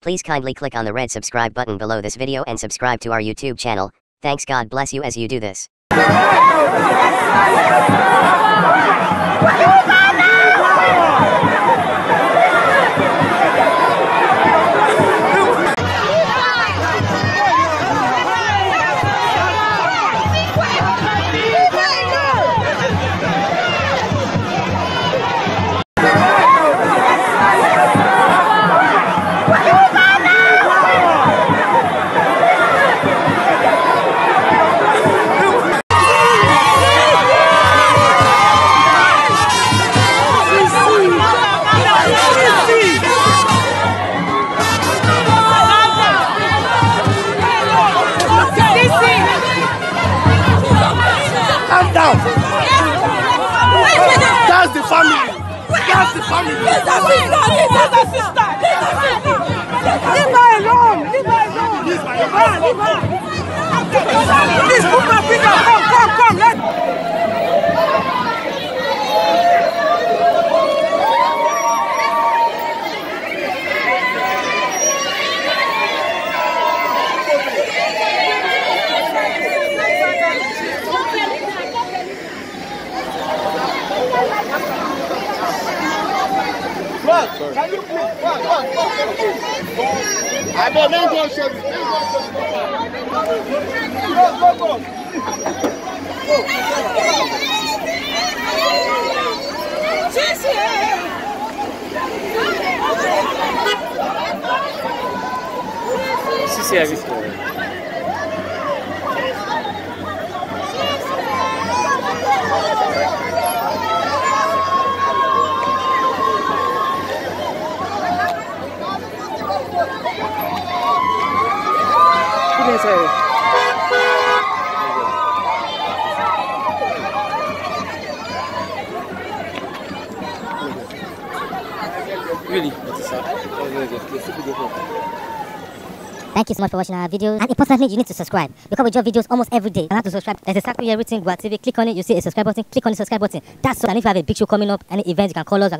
Please kindly click on the red subscribe button below this video and subscribe to our YouTube channel. Thanks, God bless you as you do this. Calm down. That's the family. That's the family. Leave the sister. Leave her alone. Leave her alone. Leave her. Please put my finger. Come. Can you please? I don't know what show me. Go. Sisi a visto. Really? Thank you so much for watching our videos, and importantly, you need to subscribe because we drop videos almost every day. You have to subscribe. There's a circle here written Gua TV. Click on it, you see a subscribe button. Click on the subscribe button. That's all. And if you have a big show coming up, any event, you can call us.